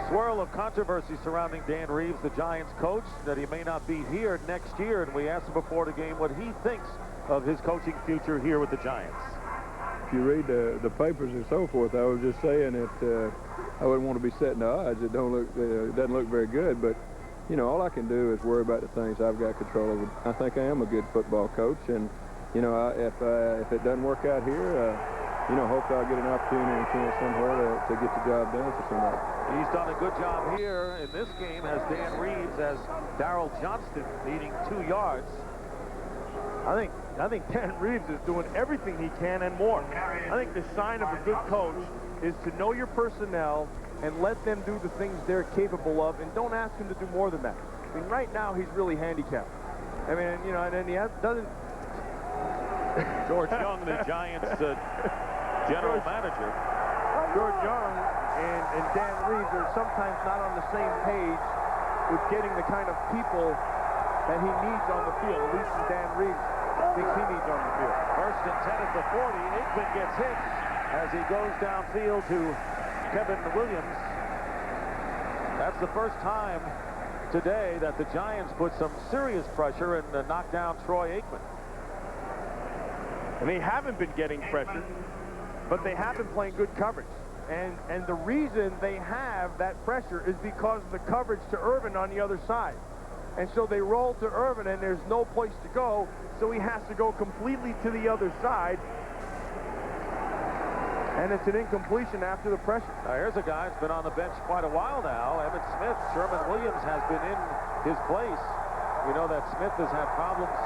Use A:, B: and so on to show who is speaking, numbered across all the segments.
A: swirl of controversy surrounding Dan Reeves, the Giants coach, that he may not be here next year, and we asked him before the game what he thinks of his coaching future here with the Giants.
B: If you read the papers and so forth, I was just saying that I wouldn't want to be setting the odds. It doesn't look very good, but you know, all I can do is worry about the things I've got control over. I think I am a good football coach, and you know, if it doesn't work out here, you know, hopefully I'll get an opportunity and a chance somewhere to get the job done for somebody.
A: He's done a good job here in this game as Dan Reeves, as Darryl Johnston needing 2 yards.
C: I think Dan Reeves is doing everything he can and more. I think the sign of a good coach is to know your personnel and let them do the things they're capable of, and don't ask them to do more than that. I mean, right now he's really handicapped. I mean, you know, and then he doesn't.
A: George Young, the Giants general manager.
C: George Young and Dan Reeves are sometimes not on the same page with getting the kind of people that he needs on the field, at least Dan Reeves thinks he needs on the field.
A: First and 10 at the 40. Aikman gets hit as he goes downfield to Kevin Williams. That's the first time today that the Giants put some serious pressure and knocked down Troy Aikman.
C: And they haven't been getting pressure, but they have been playing good coverage. And the reason they have that pressure is because of the coverage to Irvin on the other side. And so they roll to Irvin, and there's no place to go, so he has to go completely to the other side. And it's an incompletion after the pressure.
A: Now here's a guy who's been on the bench quite a while now. Emmitt Smith. Sherman Williams has been in his place. We know that Smith has had problems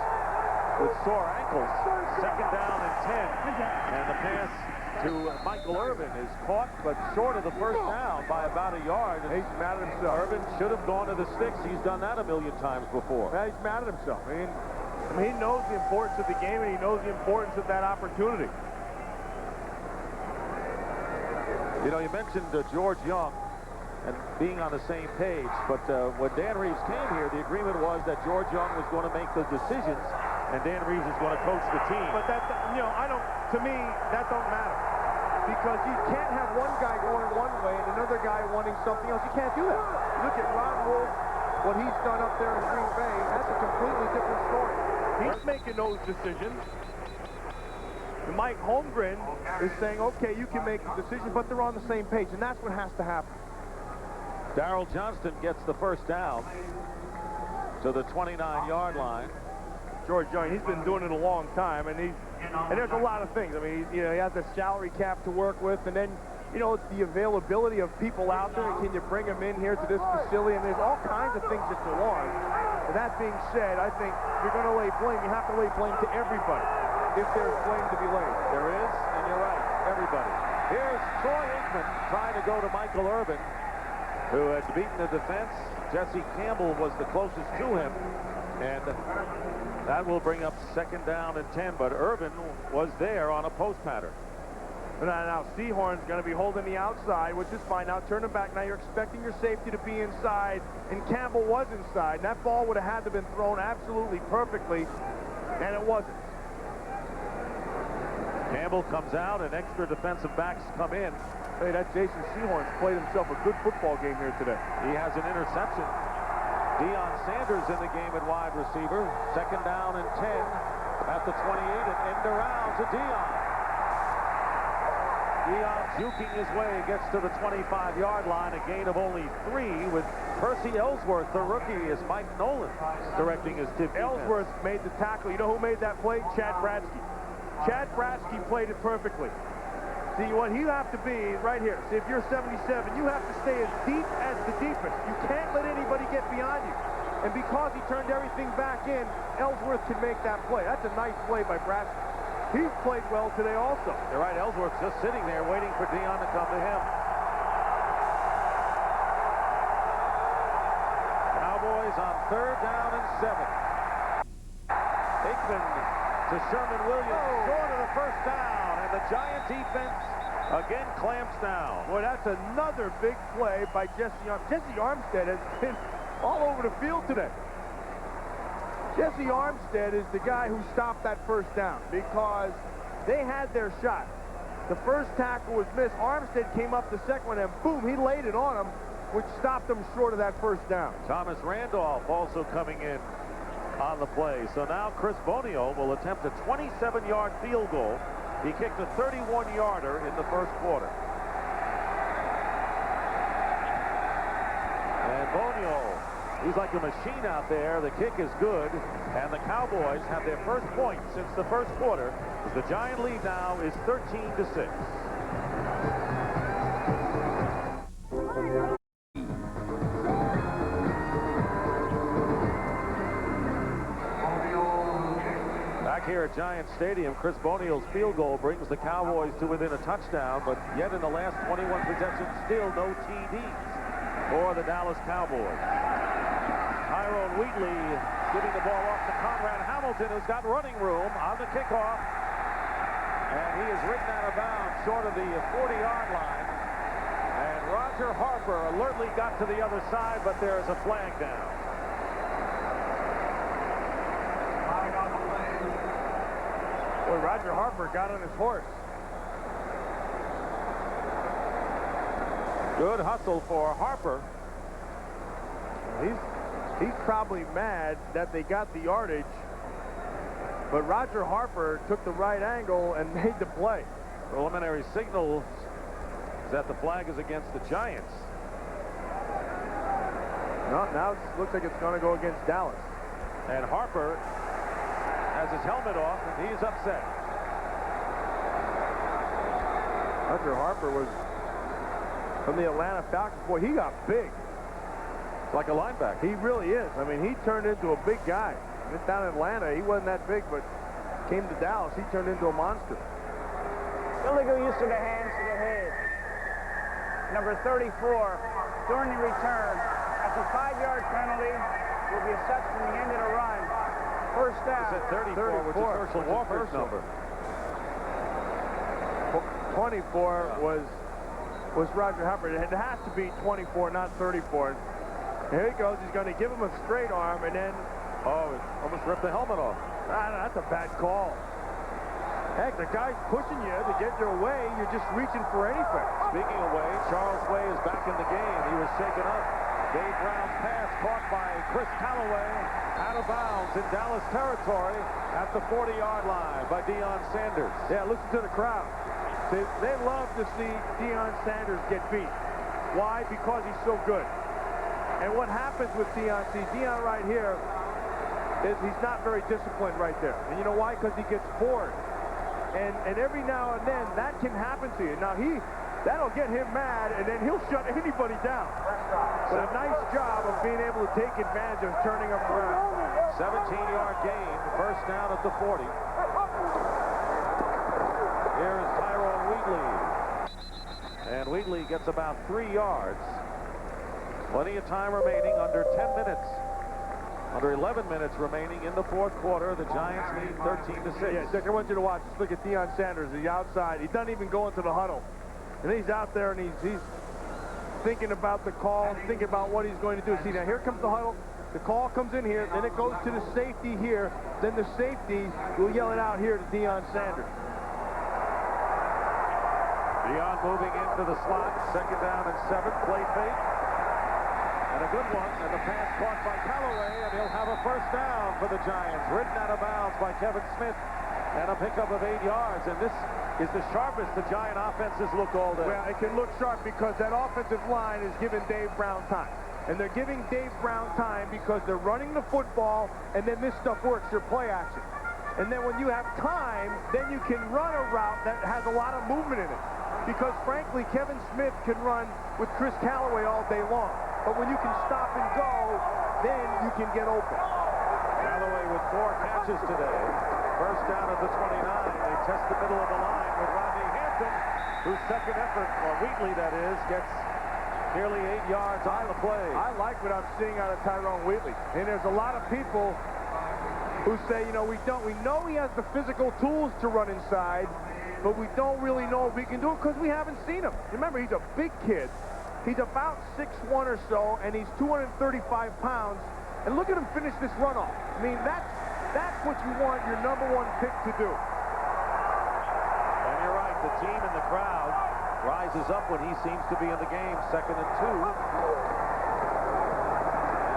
A: with sore ankles. Second down and 10. And the pass to Michael Irvin is caught, but short of the first down by about a yard.
C: He's mad at himself.
A: Irvin should have gone to the sticks. He's done that a million times before.
C: Yeah, he's mad at himself. I mean, he knows the importance of the game, and he knows the importance of that opportunity.
A: You know, you mentioned George Young and being on the same page, but when Dan Reeves came here, the agreement was that George Young was going to make the decisions, and Dan Reeves is going to coach the team.
C: But that, you know, to me, that don't matter. Because you can't have one guy going one way and another guy wanting something else. You can't do that. Look at Ron Wolf, what he's done up there in Green Bay. That's a completely different story. He's making those decisions. And Mike Holmgren is saying, okay, you can make the decision, but they're on the same page, and that's what has to happen.
A: Darryl Johnston gets the first down to the 29-yard line.
C: George Young, he's been doing it a long time, and there's a lot of things. I mean, you know, he has a salary cap to work with, and then, you know, it's the availability of people out there, and can you bring them in here to this facility, and there's all kinds of things that go on. But that being said, I think if you're going to lay blame, you have to lay blame to everybody if there's blame to be laid.
A: There is, and you're right, everybody. Here's Troy Aikman trying to go to Michael Irvin, who had beaten the defense. Jesse Campbell was the closest to him, and that will bring up second down and 10, but Irvin was there on a post pattern.
C: Now Sehorn's going to be holding the outside, which is fine. Now turn it back. Now you're expecting your safety to be inside, and Campbell was inside. And that ball would have had to have been thrown absolutely perfectly, and it wasn't.
A: Campbell comes out, and extra defensive backs come in.
C: Hey, that Jason Sehorn's played himself a good football game here today.
A: He has an interception. Deion Sanders in the game at wide receiver. Second down and 10 at the 28, and end around to Deion. Deion juking his way, gets to the 25-yard line, a gain of only 3 with Percy Ellsworth, the rookie, as Mike Nolan directing his defense.
C: Ellsworth made the tackle. You know who made that play? Chad Bradsky. Chad Bradsky played it perfectly. See, what you have to be right here. See, if you're 77, you have to stay as deep as the deepest. You can't let anybody get beyond you. And because he turned everything back in, Ellsworth can make that play. That's a nice play by Bradsky. He's played well today also.
A: You're right, Ellsworth's just sitting there waiting for Deion to come to him. Cowboys on third down and 7. Aikman to Sherman Williams, short of the first down, and the Giant defense again clamps down.
C: Boy, that's another big play by Jesse Armstead. Jesse Armstead has been all over the field today. Jesse Armstead is the guy who stopped that first down because they had their shot. The first tackle was missed. Armstead came up the second one, and boom, he laid it on him. which stopped them short of that first down.
A: Thomas Randolph also coming in on the play. So now Chris Boniol will attempt a 27-yard field goal. He kicked a 31-yarder in the first quarter. And Boniol, he's like a machine out there. The kick is good, and the Cowboys have their first point since the first quarter. The Giant lead now is 13-6. Back here at Giant Stadium, Chris Boniol's field goal brings the Cowboys to within a touchdown, but yet in the last 21 possessions, still no TDs for the Dallas Cowboys. Tyrone Wheatley giving the ball off to Conrad Hamilton, who's got running room on the kickoff. And he is ridden out of bounds short of the 40-yard line. And Roger Harper alertly got to the other side, but there's a flag down.
C: Boy, Roger Harper got on his horse.
A: Good hustle for Harper.
C: He's probably mad that they got the yardage, but Roger Harper took the right angle and made the play.
A: Preliminary signals that the flag is against the Giants.
C: No, now it looks like it's going to go against Dallas.
A: And Harper has his helmet off, and he's upset.
C: Roger Harper was from the Atlanta Falcons. Boy, he got big.
A: Like a linebacker.
C: He really is. I mean, he turned into a big guy. Down in Atlanta, he wasn't that big, but came to Dallas, he turned into a monster.
D: Illegal use of the hands to the head. Number 34, during the return, that's a 5-yard penalty, will be assessed from the end of the run. First down.
A: It's at 34, which is Herschel Walker's number.
C: 24 was Roger Harper. It has to be 24, not 34. Here he goes. He's going to give him a straight arm, and then...
A: Oh, it almost ripped the helmet off.
C: That's a bad call. Heck, the guy's pushing you to get your way. You're just reaching for anything.
A: Speaking of way, Charles Way is back in the game. He was shaken up. Dave Brown's pass caught by Chris Calloway out of bounds in Dallas territory at the 40-yard line by Deion Sanders.
C: Yeah, listen to the crowd. They love to see Deion Sanders get beat. Why? Because he's so good. And what happens with Deion, see, Deion right here, he's not very disciplined right there. And you know why? Because he gets bored. And every now and then, that can happen to you. Now, that'll get him mad, and then he'll shut anybody down. But a nice job of being able to take advantage of turning them around.
A: 17-yard gain, first down at the 40. Here is Tyrone Wheatley. And Wheatley gets about 3 yards. Plenty of time remaining, under 10 minutes. Under 11 minutes remaining in the fourth quarter. The Giants lead 13-6.
C: Yeah, Dick, I want you to watch. Just look at Deion Sanders. He's outside. He doesn't even go into the huddle. And he's out there, and he's thinking about the call, thinking about what he's going to do. See, now here comes the huddle. The call comes in here. Then it goes to the safety here. Then the safety will yell it out here to Deion Sanders.
A: Deion moving into the slot. Second down and 7. Play fake. And a good one, and the pass caught by Calloway, and he'll have a first down for the Giants. Ridden out of bounds by Kevin Smith, and a pickup of 8 yards. And this is the sharpest the Giant offense has looked all day.
C: Well, it can look sharp because that offensive line is giving Dave Brown time. And they're giving Dave Brown time because they're running the football, and then this stuff works, your play action. And then when you have time, then you can run a route that has a lot of movement in it. Because, frankly, Kevin Smith can run with Chris Calloway all day long. But when you can stop and go, then you can get open.
A: Calloway with 4 catches today. First down at the 29. They test the middle of the line with Rodney Hampton, whose second effort, or Wheatley that is, gets nearly 8 yards on the play.
C: I like what I'm seeing out of Tyrone Wheatley. And there's a lot of people who say, you know, we know he has the physical tools to run inside, but we don't really know if we can do it because we haven't seen him. Remember, he's a big kid. He's about 6'1" or so, and he's 235 pounds. And look at him finish this runoff. I mean, that's what you want your #1 pick to do.
A: And you're right, the team and the crowd rises up when he seems to be in the game. 2nd and 2. And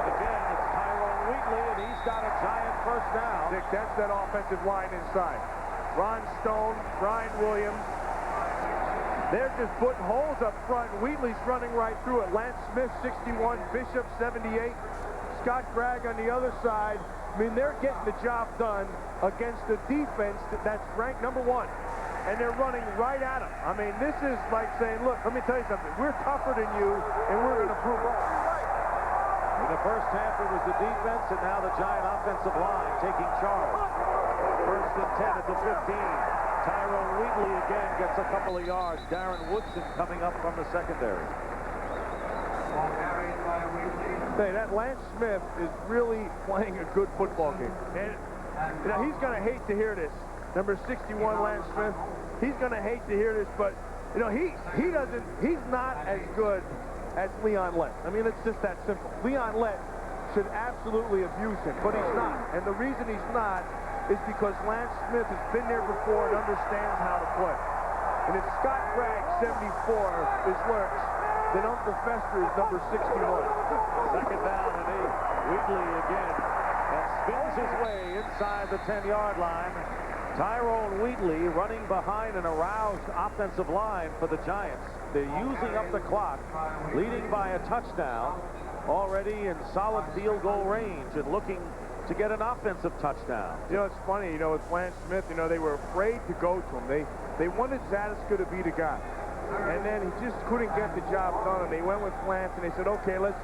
A: again, it's Tyrone Wheatley, and he's got a giant first down.
C: Dick, that's that offensive line inside. Ron Stone, Brian Williams. They're just putting holes up front. Wheatley's running right through it. Lance Smith, 61. Bishop, 78. Scott Gregg on the other side. I mean, they're getting the job done against a defense that's ranked #1. And they're running right at them. I mean, this is like saying, look, let me tell you something. We're tougher than you, and we're going to prove it.
A: In the first half, it was the defense, and now the giant offensive line taking charge. 1st and 10 at the 15. Tyrone Wheatley again gets a couple of yards. Darren Woodson coming up from the secondary.
C: Hey, that Lance Smith is really playing a good football game. And you know, he's going to hate to hear this. Number 61, Lance Smith. He's going to hate to hear this, but you know, he's not as good as Leon Lett. I mean, it's just that simple. Leon Lett should absolutely abuse him, but he's not. And the reason he's not is because Lance Smith has been there before and understands how to play. And if Scott Gregg, 74, is worse, then Uncle Fester is number 61.
A: 2nd down and 8. Wheatley again, and spins his way inside the 10-yard line. Tyrone Wheatley running behind an aroused offensive line for the Giants. They're using up the clock, leading by a touchdown, already in solid field goal range and looking to get an offensive touchdown.
C: You know, it's funny, you know, with Lance Smith, you know, they were afraid to go to him. They wanted Zadiska to be the guy. And then he just couldn't get the job done, and they went with Lance, and they said, okay, let's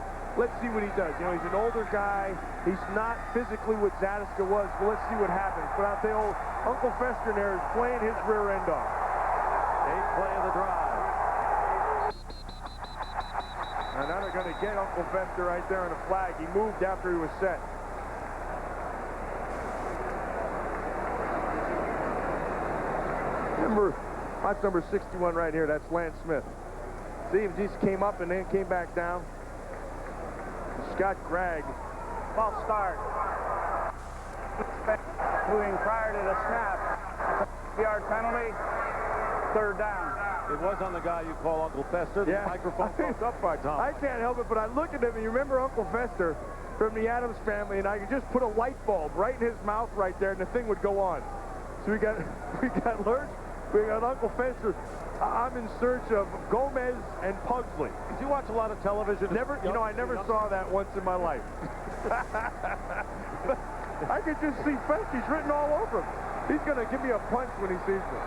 C: see what he does. You know, he's an older guy. He's not physically what Zadiska was, but let's see what happens. But I'll tell you, old Uncle Fester there is playing his rear end off.
A: 8th play of the drive.
C: And now they're going to get Uncle Fester right there on the flag. He moved after he was set. That's number 61 right here. That's Lance Smith. See, he just came up and then came back down. Scott Gregg.
D: False start. Moving prior to the snap. 3-yard penalty. 3rd down.
A: It was on the guy you call Uncle Fester. The microphone broke up by Tom.
C: I can't help it, but I look at him, and you remember Uncle Fester from the Addams Family, and I could just put a light bulb right in his mouth right there, and the thing would go on. So we got Lurch. We got Uncle Fester. I'm in search of Gomez and Pugsley.
A: Did you watch a lot of television?
C: Never, you know, I never saw that once in my life. I could just see Festy's written all over him. He's going to give me a punch when he sees me.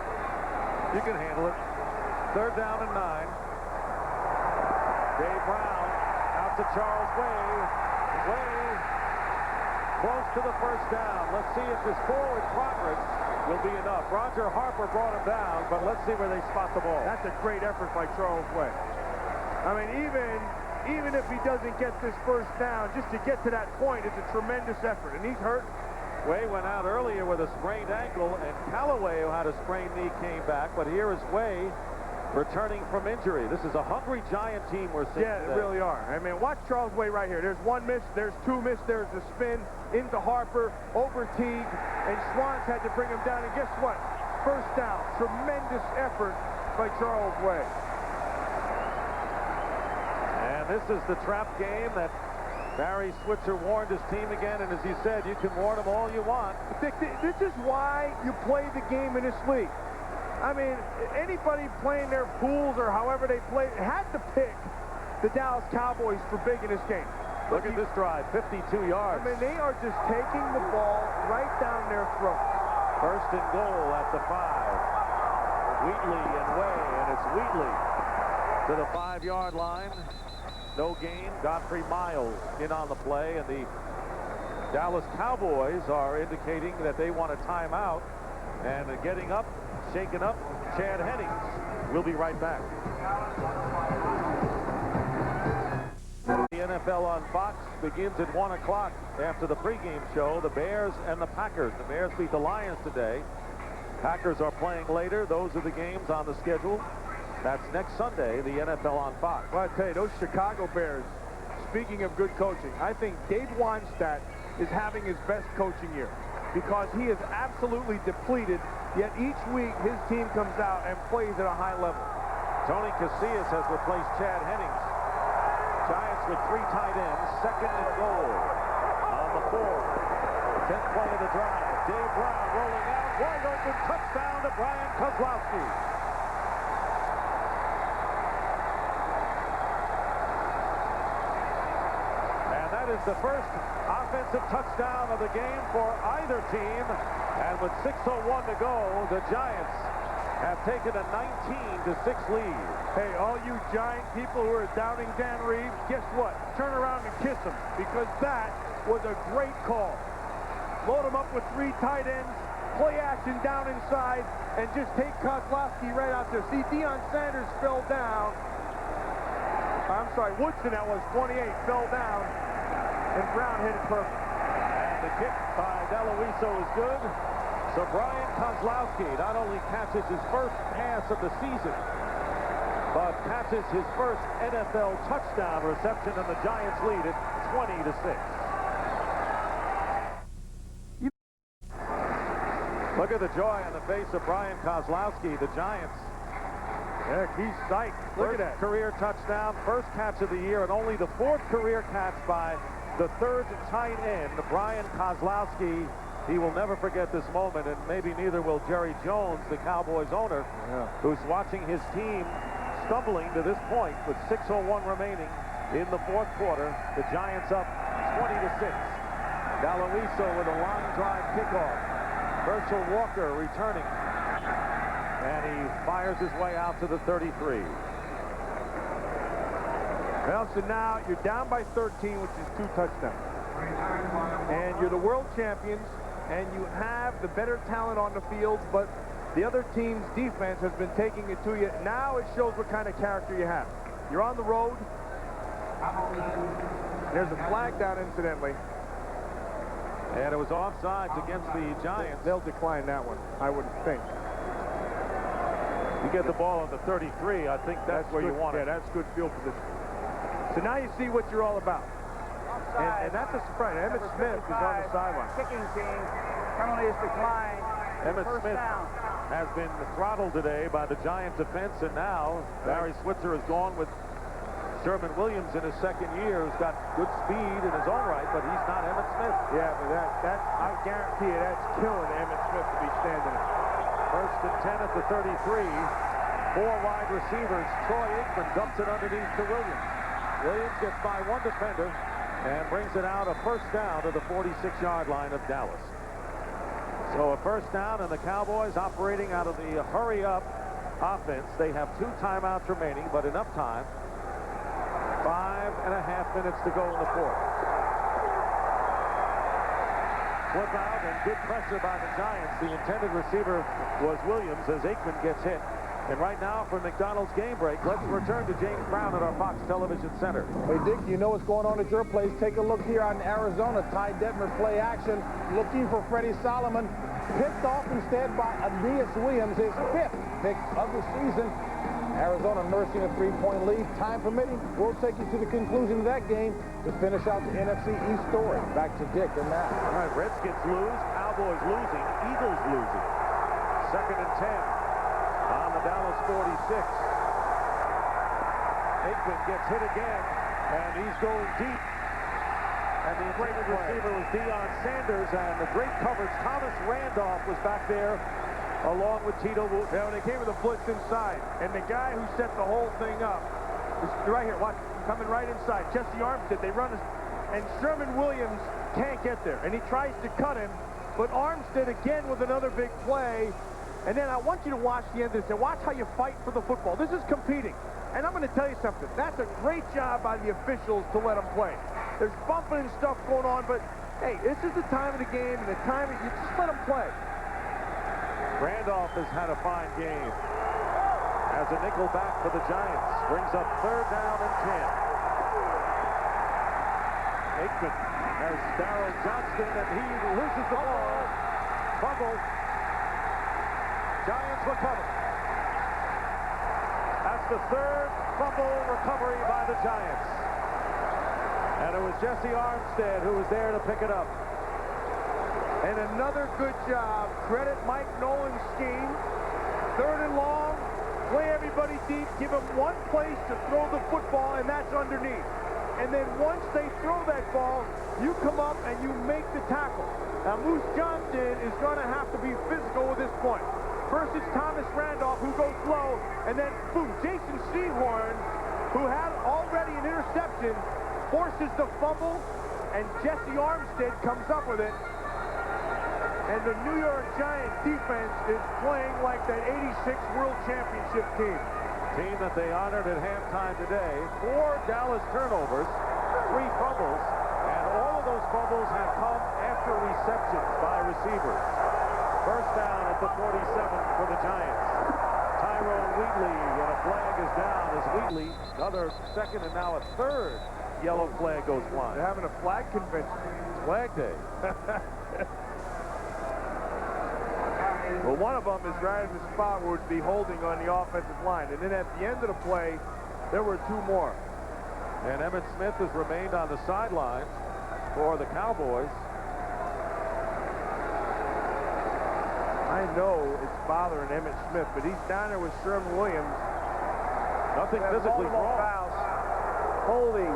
A: You can handle it. 3rd down and 9. Dave Brown out to Charles Way. Way close to the first down. Let's see if his forward progress will be enough. Roger Harper brought him down, but let's see where they spot the ball.
C: That's a great effort by Charles Way. I mean, even if he doesn't get this first down, just to get to that point, it's a tremendous effort, and he's hurt.
A: Way went out earlier with a sprained ankle, and Calloway, who had a sprained knee, came back, but here is Way returning from injury. This is a hungry Giant team we're seeing.
C: Yeah, they really are. I mean, watch Charles Way right here. There's one miss, there's two miss, there's a spin into Harper, over Teague, and Swans had to bring him down, and guess what? First down. Tremendous effort by Charles Way.
A: And this is the trap game that Barry Switzer warned his team again, and as you said, you can warn them all you want.
C: This is why you play the game in this league. I mean, anybody playing their pools or however they play had to pick the Dallas Cowboys for big in this game.
A: Look at this drive, 52 yards.
C: I mean, they are just taking the ball right down their throat.
A: 1st and goal at the 5. Wheatley and Way, and it's Wheatley to the 5-yard line. No gain. Godfrey Miles in on the play, and the Dallas Cowboys are indicating that they want a timeout. And getting up, shaken up, Chad Hennings. We'll be right back. The NFL on Fox begins at 1 o'clock after the pregame show. The Bears and the Packers. The Bears beat the Lions today. Packers are playing later. Those are the games on the schedule. That's next Sunday, the NFL on Fox.
C: Well, I tell you, those Chicago Bears, speaking of good coaching, I think Dave Wannstedt is having his best coaching year because he is absolutely depleted, yet each week his team comes out and plays at a high level.
A: Tony Casillas has replaced Chad Hennings. Giants with 3 tight ends, 2nd and goal on the 4. 10th play of the drive. Dave Brown rolling out, wide open, touchdown to Brian Kozlowski. And that is the first offensive touchdown of the game for either team. And with 6:01 to go, the Giants have taken a 19-6 lead.
C: Hey, all you Giant people who are doubting Dan Reeves, guess what? Turn around and kiss him, because that was a great call. Load him up with 3 tight ends, play action down inside, and just take Kozlowski right out there. See, Deion Sanders fell down. I'm sorry, Woodson, that was 28, fell down, and Brown hit it perfect.
A: And the kick by Daluiso is good. So Brian Kozlowski not only catches his first pass of the season, but catches his first NFL touchdown reception, and the Giants lead it 20-6. Look at the joy on the face of Brian Kozlowski. The Giants.
C: Heck, he's psyched. Look at that.
A: Career touchdown, first catch of the year, and only the 4th career catch by the 3rd tight end, Brian Kozlowski. He will never forget this moment, and maybe neither will Jerry Jones, the Cowboys owner, who's watching his team stumbling to this point with 6:01 remaining in the 4th quarter. The Giants up 20-6. Daluiso with a line drive kickoff. Herschel Walker returning, and he fires his way out to the 33.
C: Well, so now you're down by 13, which is 2 touchdowns. And you're the world champions, and you have the better talent on the field, but the other team's defense has been taking it to you. Now it shows what kind of character you have. You're on the road. There's a flag down, incidentally.
A: And it was offsides against the Giants.
C: They'll decline that one, I would think.
A: You get the ball on the 33, I think that's where
C: good,
A: you want it.
C: Yeah, that's good field position. So now you see what you're all about. And that's a surprise. Emmett Smith is on the sideline.
D: Kicking team. Penalty is declined.
A: Emmett Smith has been throttled today by the Giant defense, and now Barry Switzer has gone with Sherman Williams in his 2nd year, who's got good speed in his own right, but he's not Emmett Smith.
C: Yeah, but that I guarantee you, that's killing Emmett Smith to be standing there.
A: 1st and 10 at the 33. 4 wide receivers. Troy Aikman dumps it underneath to Williams. Williams gets by 1 defender and brings it out a 1st down to the 46-yard line of Dallas. So a 1st down, and the Cowboys operating out of the hurry-up offense. They have 2 timeouts remaining, but enough time. 5.5 minutes to go in the 4th. Flip out and good pressure by the Giants. The intended receiver was Williams as Aikman gets hit. And right now, for McDonald's game break, let's return to James Brown at our Fox Television Center.
E: Hey, Dick, you know what's going on at your place. Take a look here on Arizona. Ty Detmer play action, looking for Freddie Solomon. Picked off instead by Aeneas Williams, his 5th pick of the season. Arizona nursing a 3-point lead. Time permitting, we'll take you to the conclusion of that game to finish out the NFC East story. Back to Dick and Matt.
A: All right, Redskins lose, Cowboys losing, Eagles losing. 2nd and 10 on the Dallas 46. Aikman gets hit again, and he's going deep. And the intended receiver was Deion Sanders, and the great coverage. Thomas Randolph was back there along with Tito Wooten.
C: Yeah, when they came with the blitz inside, and the guy who set the whole thing up is right here. Watch, coming right inside. Jesse Armstead, they run, and Sherman Williams can't get there, and he tries to cut him, but Armstead again with another big play. And then I want you to watch the end of this and watch how you fight for the football. This is competing. And I'm going to tell you something. That's a great job by the officials to let them play. There's bumping and stuff going on, but hey, this is the time of the game, and the time you just let them play.
A: Randolph has had a fine game as a nickel back for the Giants. Brings up 3rd down and 10. Aikman has Darryl Johnston, and he loses the ball. Fumble. Giants recover. That's the 3rd fumble recovery by the Giants. And it was Jesse Armstead who was there to pick it up.
C: And another good job. Credit Mike Nolan's scheme. 3rd and long. play everybody deep, give them one place to throw the football, and that's underneath. And then once they throw that ball, you come up and you make the tackle. Now, Moose Johnston is going to have to be physical with this point. First, it's Thomas Randolph, who goes low, and then, boom, Jason Sehorn, who had already an interception, forces the fumble, and Jesse Armstead comes up with it. And the New York Giants defense is playing like that '86 World Championship team.
A: Team that they honored at halftime today. 4 Dallas turnovers, 3 fumbles, and all of those fumbles have come after receptions by receivers. First down at the 47 for the Giants. Tyrone Wheatley, and a flag is down as Wheatley, another second and now a third yellow flag goes flying.
C: They're having a flag convention.
A: Flag day.
C: Well, one of them is right in the spot where it'd be holding on the offensive line. And then at the end of the play, there were 2 more.
A: And Emmitt Smith has remained on the sidelines for the Cowboys.
C: I know it's bothering Emmitt Smith, but he's down there with Sherman Williams.
A: Nothing physically wrong.
D: Fouls. Holding.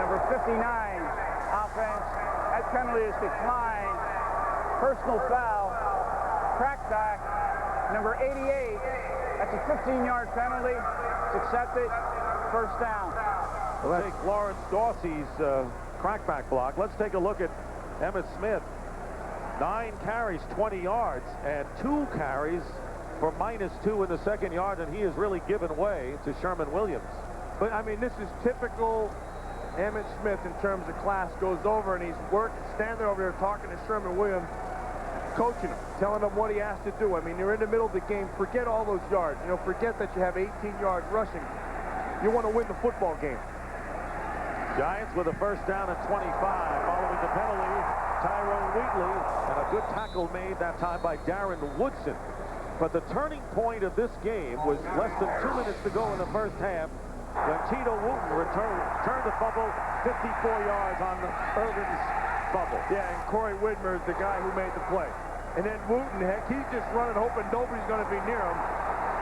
D: Number 59, offense. That penalty is declined. Personal foul. Crackback. Number 88. That's a 15-yard penalty. It's accepted. First down.
A: Let's take Lawrence Dorsey's crackback block. Let's take a look at Emmitt Smith. 9 carries, 20 yards, and 2 carries for -2 in the second yard, and he has really given way to Sherman Williams.
C: But, I mean, this is typical Emmitt Smith in terms of class. Goes over and he's standing over there talking to Sherman Williams, coaching him, telling him what he has to do. I mean, you're in the middle of the game. Forget all those yards. You know, forget that you have 18 yards rushing. You want to win the football game.
A: Giants with a first down at 25 following the penalty. Tyrone Wheatley, and a good tackle made that time by Darren Woodson. But the turning point of this game was less than 2 minutes to go in the first half when Tito Wooten returned the fumble 54 yards on Irvin's fumble.
C: Yeah, and Corey Widmer is the guy who made the play. And then Wooten, heck, he's just running hoping nobody's going to be near him.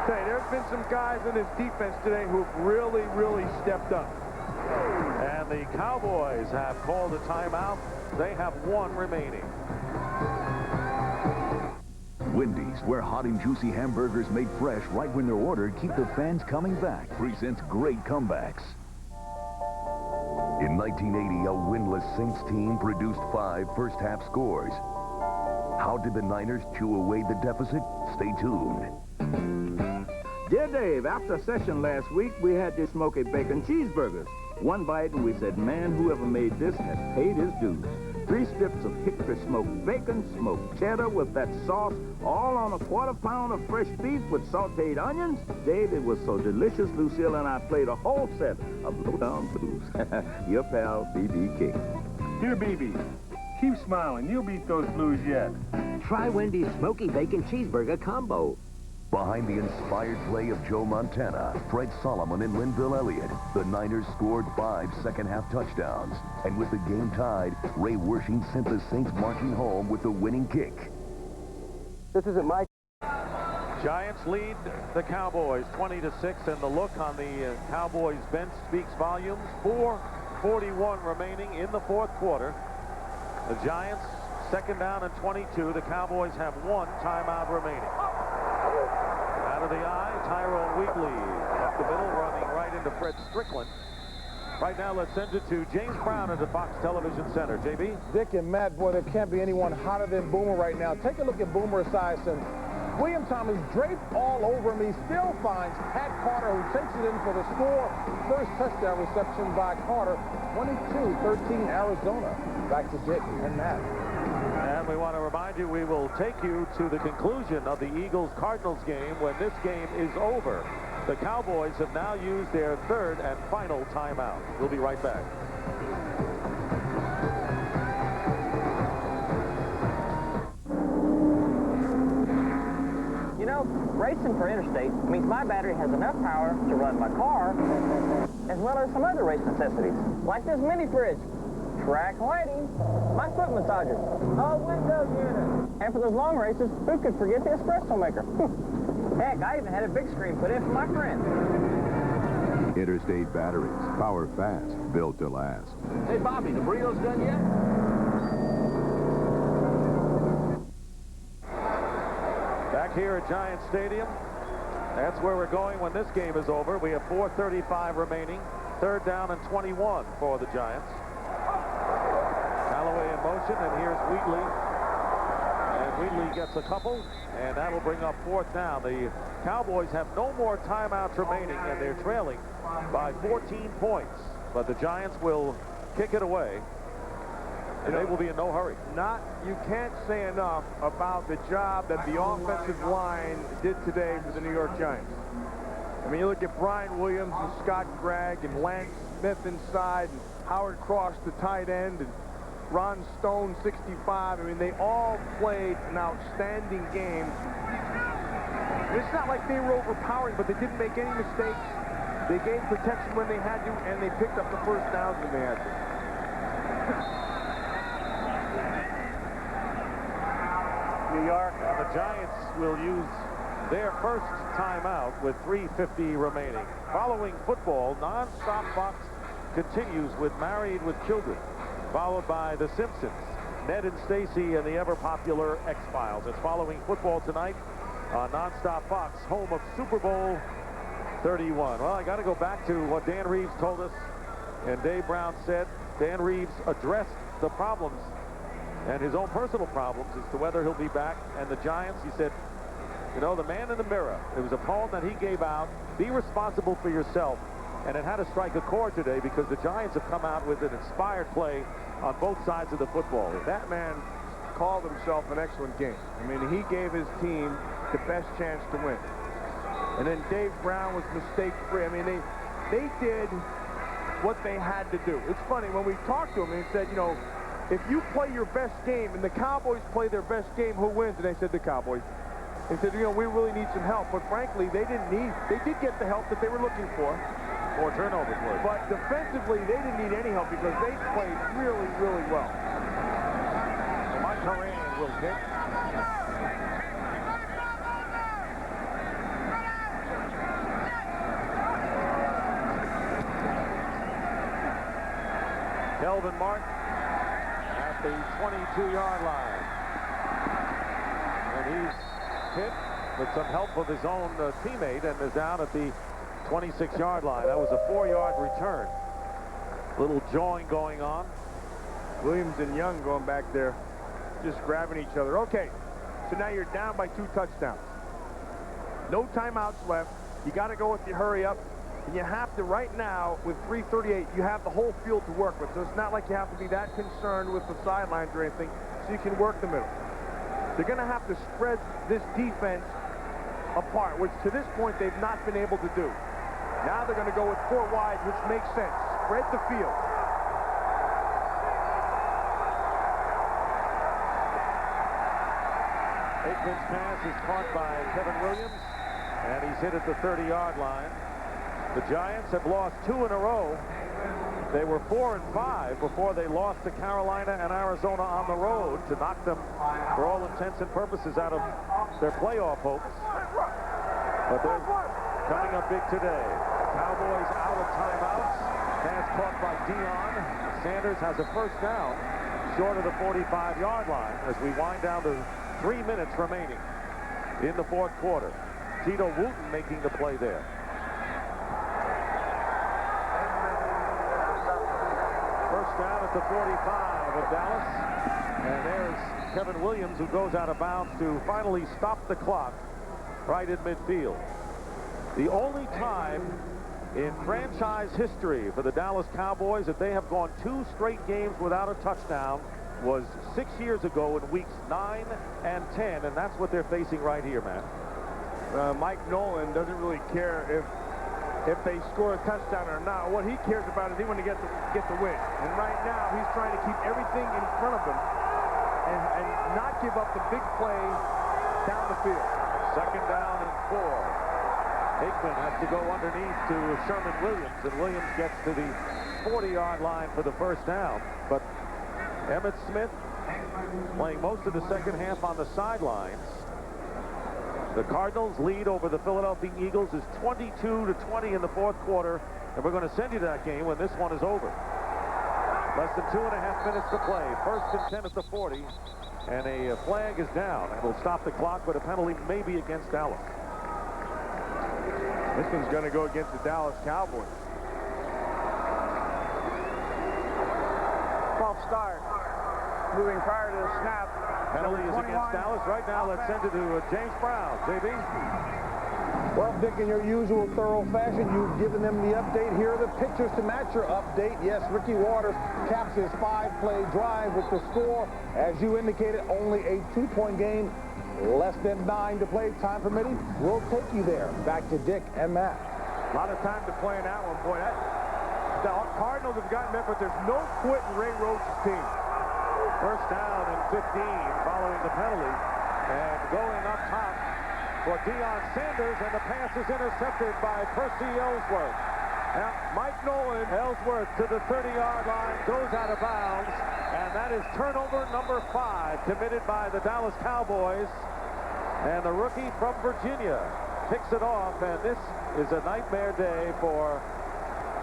C: Say, there's been some guys in this defense today who've really, really stepped up.
A: And the Cowboys have called a timeout. They have 1 remaining.
F: Wendy's, where hot and juicy hamburgers made fresh right when they're ordered keep the fans coming back, presents great comebacks. In 1980, a winless Saints team produced 5 first-half scores. How did the Niners chew away the deficit? Stay tuned.
G: Dear Dave, after a session last week, we had the smoky bacon cheeseburgers. 1 bite, and we said, man, whoever made this has paid his dues. 3 strips of hickory smoked bacon, smoked cheddar with that sauce, all on a 1/4 pound of fresh beef with sauteed onions. Dave, it was so delicious, Lucille and I played a whole set of Lowdown Blues. Your pal, B.B. King.
H: Dear B.B., keep smiling. You'll beat those blues yet.
I: Try Wendy's Smoky Bacon Cheeseburger Combo.
F: Behind the inspired play of Joe Montana, Fred Solomon, and Linville Elliott, the Niners scored 5 second-half touchdowns. And with the game tied, Ray Wershing sent the Saints marching home with the winning kick.
I: This isn't my...
A: Giants lead the Cowboys 20-6, and the look on the Cowboys bench speaks volumes. 4:41 remaining in the fourth quarter. The Giants, second down and 22. The Cowboys have 1 timeout remaining. Out of the eye, Tyrone Wheatley up the middle, running right into Fred Strickland. Right now, let's send it to James Brown at the Fox Television Center. JB?
E: Dick and Matt, boy, there can't be anyone hotter than Boomer right now. Take a look at Boomer Esiason. William Thomas draped all over him. He still finds Pat Carter, who takes it in for the score. First touchdown reception by Carter. 22-13 Arizona. Back to Dick and Matt.
A: And we want to remind you, we will take you to the conclusion of the Eagles-Cardinals game when this game is over. The Cowboys have now used their 3rd and final timeout. We'll be right back.
J: You know, racing for interstate means my battery has enough power to run my car as well as some other race necessities, like this mini fridge, track lighting, my foot massager, a window unit. And for those long races, who could forget the espresso maker? Heck, I even had a big screen put in for my friend.
K: Interstate batteries. Power fast. Built to last.
I: Hey, Bobby, the burrito's done yet?
A: Back here at Giant Stadium. That's where we're going when this game is over. We have 4:35 remaining. 3rd down and 21 for the Giants. Calloway in motion, and here's Wheatley. And Wheatley gets a couple, and that'll bring up 4th down. The Cowboys have no more timeouts remaining, and they're trailing by 14 points. But the Giants will kick it away, and they will be in no hurry.
C: You can't say enough about the job that the offensive line did today for the New York Giants. I mean, you look at Brian Williams and Scott Gregg and Lance Smith inside, and Howard Cross, the tight end, and Ron Stone, 65. I mean, they all played an outstanding game. It's not like they were overpowering, but they didn't make any mistakes. They gave protection when they had to, and they picked up the first downs when they had to.
A: New York, the Giants will use their first timeout with 3:50 remaining. Following football, non-stop Fox continues with Married with Children, followed by The Simpsons, Ned and Stacy, and the ever-popular X-Files. It's following football tonight on non-stop Fox, home of Super Bowl 31. Well, I got to go back to what Dan Reeves told us, and Dave Brown said. Dan Reeves addressed the problems and his own personal problems as to whether he'll be back. And the Giants, he said, you know, the man in the mirror. It was a poem that he gave out. Be responsible for yourself. And it had to strike a chord today because the Giants have come out with an inspired play on both sides of the football.
C: That man called himself an excellent game. I mean, he gave his team the best chance to win. And then Dave Brown was mistake-free. I mean, they did what they had to do. It's funny, when we talked to him, he said, you know, if you play your best game and the Cowboys play their best game, who wins? And they said the Cowboys. They said, you know, we really need some help. But frankly, they did get the help that they were looking for.
A: 4 turnovers.
C: But defensively, they didn't need any help because they played really, really well.
A: Mike Horan will kick. Kelvin Martin at the 22-yard line. And he's hit with some help of his own teammate and is down at the 26-yard line. That was a 4-yard return. Little jawing going on.
C: Williams and Young going back there, just grabbing each other. Okay, so now you're down by 2 touchdowns. No timeouts left. You got to go with your hurry up. And you have to, right now, with 3:38, you have the whole field to work with. So it's not like you have to be that concerned with the sidelines or anything, so you can work the middle. They're going to have to spread this defense apart, which to this point they've not been able to do. Now they're going to go with 4 wide, which makes sense. Spread the field.
A: Aikman's pass is caught by Kevin Williams, and he's hit at the 30-yard line. The Giants have lost 2 in a row. They were 4-5 before they lost to Carolina and Arizona on the road to knock them, for all intents and purposes, out of their playoff hopes. But they're coming up big today. Cowboys out of timeouts. Pass caught by Dion. Sanders has a first down short of the 45-yard line as we wind down to 3 minutes remaining in the 4th quarter. Tito Wooten making the play there. First down at the 45 of Dallas. And there's Kevin Williams, who goes out of bounds to finally stop the clock right in midfield. The only time in franchise history for the Dallas Cowboys that they have gone 2 straight games without a touchdown was 6 years ago in weeks 9 and 10, and that's what they're facing right here, Matt.
C: Mike Nolan doesn't really care if they score a touchdown or not. What he cares about is he wants to get the win. And right now, he's trying to keep everything in front of him and not give up the big play down the field. 2nd down and 4. Aikman has to go underneath to Sherman Williams, and Williams gets to the 40-yard line for the first down. But Emmitt Smith playing most of the second half on the sidelines.
A: The Cardinals' lead over the Philadelphia Eagles is 22-20 in the fourth quarter, and we're going to send you to that game when this one is over. Less than 2.5 minutes to play. First and 10 at the 40, and a flag is down. It'll stop the clock, but a penalty may be against Dallas.
C: This one's going to go against the Dallas Cowboys.
D: False start. Moving prior to the snap.
A: Penalty is against Dallas. Right now, let's send it to James Brown. JB?
E: Well, Dick, in your usual thorough fashion, you've given them the update. Here are the pictures to match your update. Yes, Ricky Waters caps his 5-play drive with the score. As you indicated, only a 2-point game. Less than 9 to play, time permitting. We'll take you there. Back to Dick and Matt.
C: A lot of time to play in that one, boy. The Cardinals have gotten that, but there's no quit in Ray Roach's team.
A: First down and 15 following the penalty. And going up top for Deion Sanders, and the pass is intercepted by Percy Ellsworth.
C: Now, Mike Nolan.
A: Ellsworth to the 30-yard line, goes out of bounds, and that is turnover number 5 committed by the Dallas Cowboys. And the rookie from Virginia picks it off, and this is a nightmare day for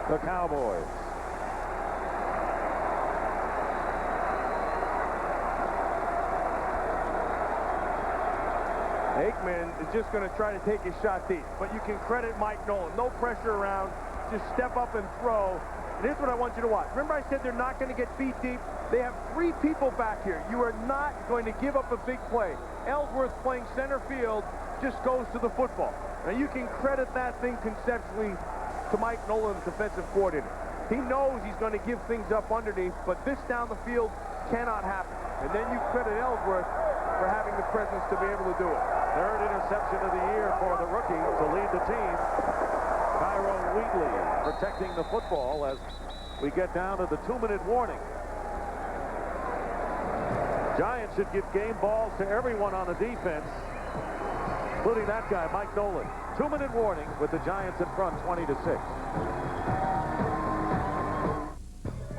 A: the Cowboys.
C: Aikman is just going to try to take his shot deep, but you can credit Mike Nolan. No pressure around, just step up and throw. And here's what I want you to watch. Remember I said they're not going to get beat deep? They have 3 people back here. You are not going to give up a big play. Ellsworth playing center field just goes to the football. Now you can credit that thing conceptually to Mike Nolan, the defensive coordinator. He knows he's going to give things up underneath, but this down the field cannot happen. And then you credit Ellsworth for having the presence to be able to do it.
A: Third interception of the year for the rookie to lead the team. Wheatley protecting the football as we get down to the 2-minute warning. Giants should give game balls to everyone on the defense, including that guy, Mike Nolan. 2-minute warning with the Giants in front, 20-6.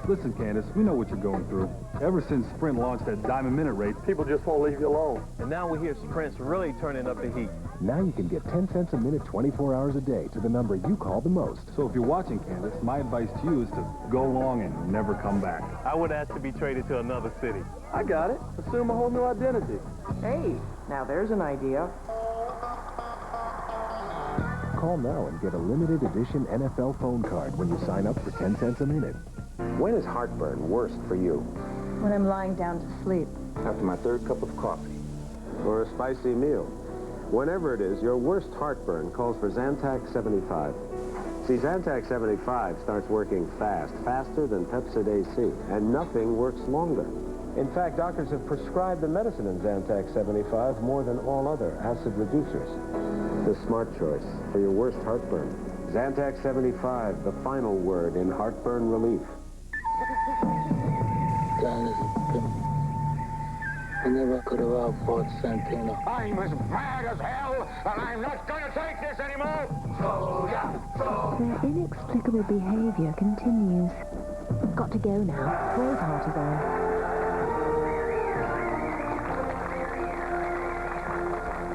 H: Listen, Candace, we know what you're going through. Ever since Sprint launched that Diamond Minute rate, people just won't leave you alone.
L: And now we hear Sprint's really turning up the heat.
K: Now you can get 10 cents a minute 24 hours a day to the number you call the most.
H: So if you're watching, Candace, my advice to you is to go long and never come back.
L: I would ask to be traded to another city. I got it. Assume a whole new identity.
J: Hey, now there's an idea.
K: Call now and get a limited edition NFL phone card when you sign up for 10 cents a minute.
M: When is heartburn worst for you?
N: When I'm lying down to sleep.
M: After my 3rd cup of coffee. Or a spicy meal. Whenever it is, your worst heartburn calls for Zantac 75. See, Zantac 75 starts working fast, faster than Pepsid AC, and nothing works longer. In fact, doctors have prescribed the medicine in Zantac 75 more than all other acid reducers. The smart choice for your worst heartburn. Zantac 75, the final word in heartburn relief.
O: I never could have outfought Santino.
P: I'm as mad as hell, and I'm not going to take this anymore.
N: Their inexplicable behavior continues. I've got to go now. Braveheart is on.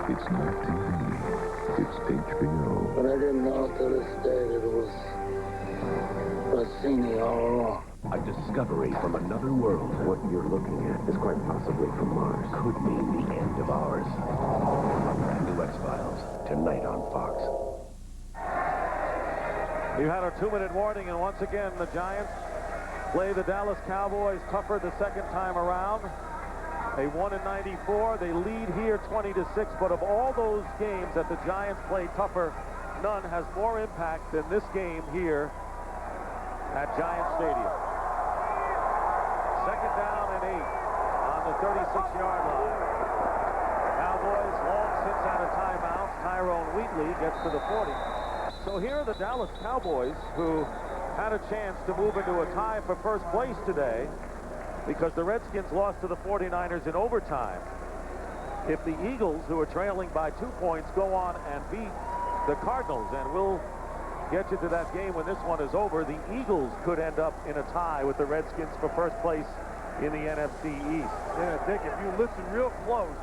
K: It's not TV. It's HBO.
O: But I didn't know till this day that it was Rossini all along.
F: A discovery from another world.
M: What you're looking at is quite possibly from Mars.
F: Could mean the end of ours. A brand new X-Files, tonight on Fox.
A: You had our 2-minute warning, and once again, the Giants play the Dallas Cowboys tougher the second time around. They won in '94. They lead here 20-6, but of all those games that the Giants play tougher, none has more impact than this game here at Giant Stadium. Second down and 8 on the 36-yard line. Cowboys long since out of timeouts. Tyrone Wheatley gets to the 40. So here are the Dallas Cowboys, who had a chance to move into a tie for first place today because the Redskins lost to the 49ers in overtime. If the Eagles, who are trailing by 2 points, go on and beat the Cardinals, and we'll get you to that game when this one is over, the Eagles could end up in a tie with the Redskins for first place in the NFC East.
C: Yeah, Dick, if you listen real close,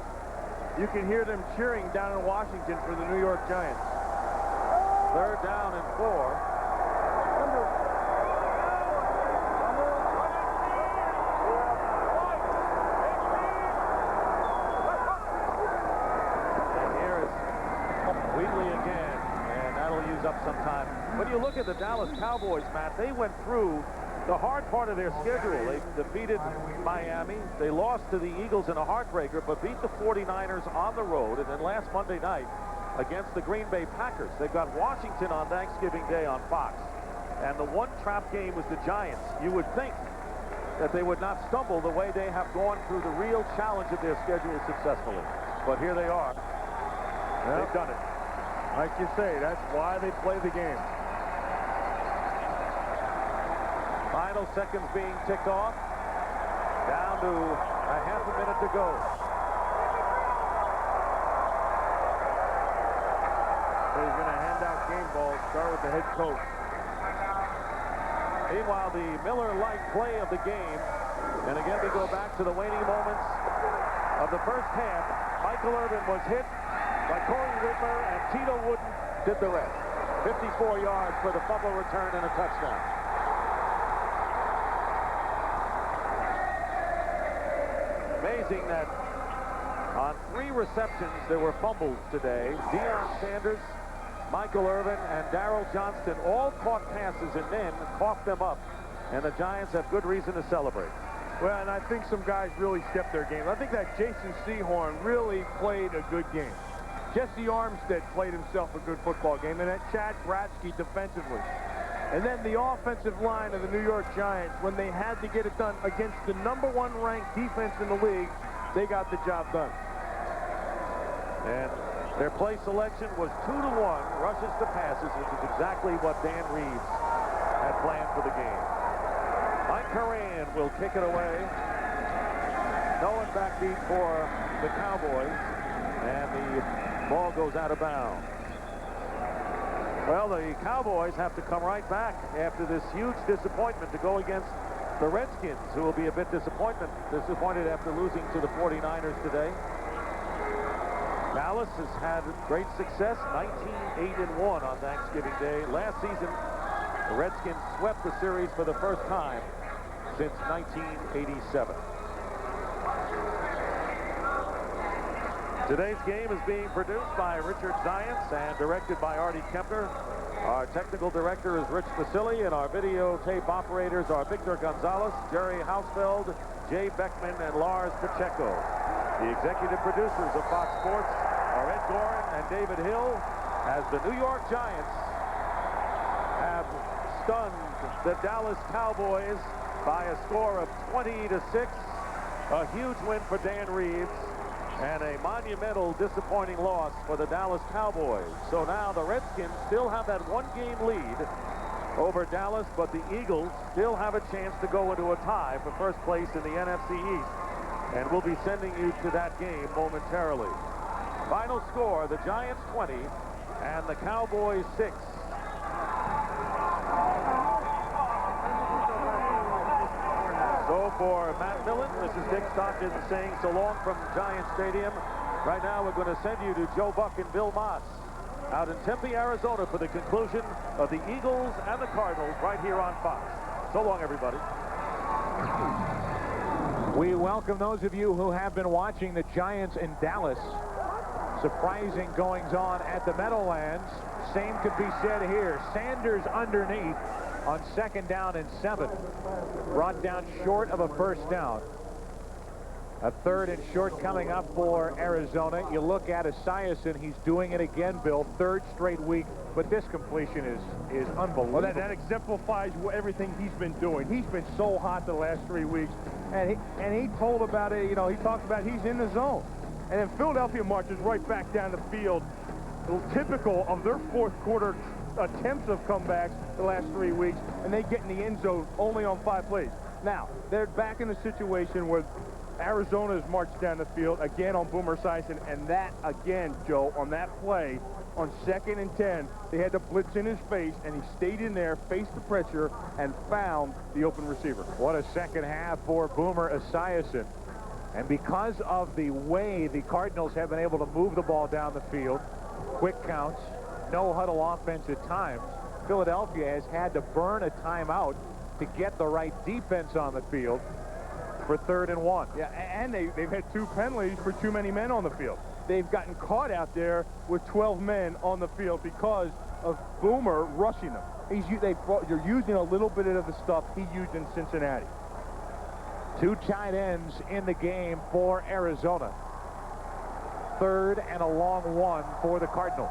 C: You can hear them cheering down in Washington for the New York Giants.
A: 3rd down and 4. Wheatley again, and that'll use up some time. When you look at the Dallas Cowboys, Matt, they went through the hard part of their schedule. They defeated Miami. They lost to the Eagles in a heartbreaker, but beat the 49ers on the road. And then last Monday night against the Green Bay Packers, they've got Washington on Thanksgiving Day on Fox. And the one trap game was the Giants. You would think that they would not stumble the way they have gone through the real challenge of their schedule successfully. But here they are. They've done it.
C: Like you say, that's why they play the game.
A: Final seconds being ticked off. Down to a half a minute to go.
C: So he's going to hand out game balls, start with the head coach.
A: Meanwhile, the Miller Lite play of the game. And again, we go back to the waning moments of the first half. Michael Irvin was hit by Corey Whitmer, and Tito Wooten did the rest. 54 yards for the fumble return and a touchdown. Amazing that on 3 receptions there were fumbles today. Deion Sanders, Michael Irvin, and Darryl Johnston all caught passes and then coughed them up. And the Giants have good reason to celebrate.
C: Well, and I think some guys really stepped their game. I think that Jason Sehorn really played a good game. Jesse Armstead played himself a good football game, and that Chad Bratsky defensively. And then the offensive line of the New York Giants, when they had to get it done against the #1 ranked defense in the league, they got the job done.
A: And their play selection was 2-to-1, rushes to passes, which is exactly what Dan Reeves had planned for the game. Mike Horan will kick it away. No one backbeat for the Cowboys, and the ball goes out of bounds. Well, the Cowboys have to come right back after this huge disappointment to go against the Redskins, who will be a bit disappointed after losing to the 49ers today. Dallas has had great success, 19-8-1 on Thanksgiving Day. Last season, the Redskins swept the series for the first time since 1987. Today's game is being produced by Richard Zients and directed by Artie Kempner. Our technical director is Rich Vasili, and our videotape operators are Victor Gonzalez, Jerry Hausfeld, Jay Beckman, and Lars Pacheco. The executive producers of Fox Sports are Ed Gorin and David Hill, as the New York Giants have stunned the Dallas Cowboys by a score of 20-6. A huge win for Dan Reeves, and a monumental disappointing loss for the Dallas Cowboys. So now the Redskins still have that one-game lead over Dallas, but the Eagles still have a chance to go into a tie for first place in the NFC East. And we'll be sending you to that game momentarily. Final score, the Giants 20 and the Cowboys 6. So for Matt Millen, this is Dick Stockton saying so long from Giant Stadium. Right now we're going to send you to Joe Buck and Bill Moss out in Tempe, Arizona for the conclusion of the Eagles and the Cardinals right here on Fox. So long, everybody.
Q: We welcome those of you who have been watching the Giants in Dallas. Surprising goings-on at the Meadowlands. Same could be said here. Sanders underneath on 2nd down and 7. Brought down short of a first down. A 3rd and short coming up for Arizona. You look at Esiason, he's doing it again, Bill. 3rd straight week, but this completion is unbelievable.
C: Well, that exemplifies everything he's been doing. He's been so hot the last 3 weeks, and he told about it. You know, he talks about he's in the zone, and then Philadelphia marches right back down the field, typical of their 4th quarter attempts of comebacks the last 3 weeks, and they get in the end zone only on 5 plays. Now they're back in a situation where Arizona has marched down the field again on Boomer Esiason, and that again, Joe, on that play on 2nd and 10, they had to blitz in his face, and he stayed in there, faced the pressure, and found the open receiver.
Q: What a second half for Boomer Esiason. And because of the way the Cardinals have been able to move the ball down the field, quick counts, no huddle offense at times, Philadelphia has had to burn a timeout to get the right defense on the field for 3rd and 1.
C: Yeah, and they've had 2 penalties for too many men on the field. They've gotten caught out there with 12 men on the field because of Boomer rushing them. You're using a little bit of the stuff he used in Cincinnati.
Q: 2 tight ends in the game for Arizona. 3rd and a long 1 for the Cardinals.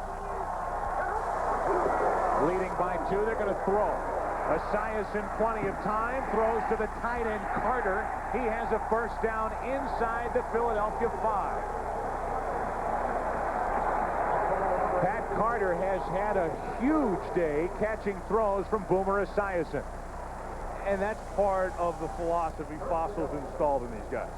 Q: Leading by 2, they're going to throw. Esiason, plenty of time, throws to the tight end Carter. He has a first down inside the Philadelphia 5. Pat Carter has had a huge day catching throws from Boomer Esiason.
C: And that's part of the philosophy Fossil's installed in these guys.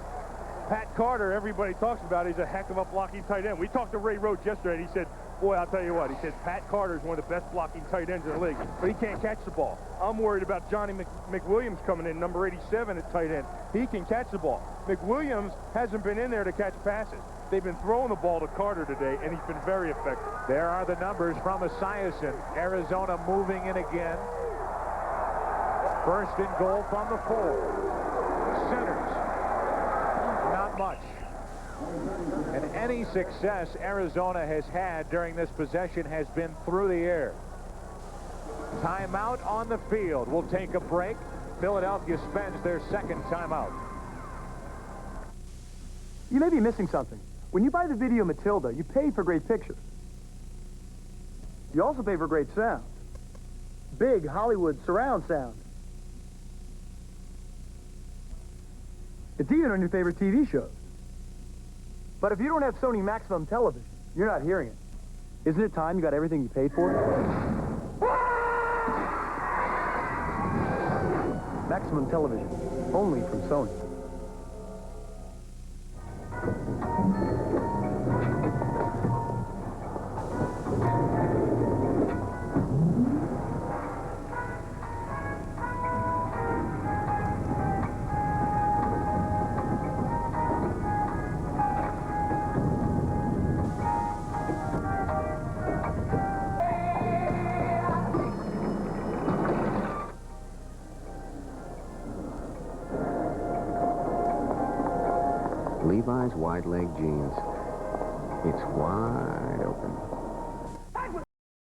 C: Pat Carter, everybody talks about, he's a heck of a blocking tight end. We talked to Ray Rhodes yesterday, and he said, boy, I'll tell you what, he said, Pat Carter is one of the best blocking tight ends in the league, but he can't catch the ball. I'm worried about Johnny McWilliams coming in, number 87 at tight end. He can catch the ball. McWilliams hasn't been in there to catch passes. They've been throwing the ball to Carter today, and he's been very effective.
Q: There are the numbers from Esiason. Arizona moving in again. 1st and goal from the 4. Centers. Not much. And any success Arizona has had during this possession has been through the air. Timeout on the field. We'll take a break. Philadelphia spends their 2nd timeout.
L: You may be missing something. When you buy the video Matilda, you pay for great pictures. You also pay for great sound. Big Hollywood surround sound. It's even on your favorite TV shows. But if you don't have Sony Maximum Television, you're not hearing it. Isn't it time you got everything you paid for? Maximum Television, only from Sony.
I: Levi's wide leg jeans. It's wide open.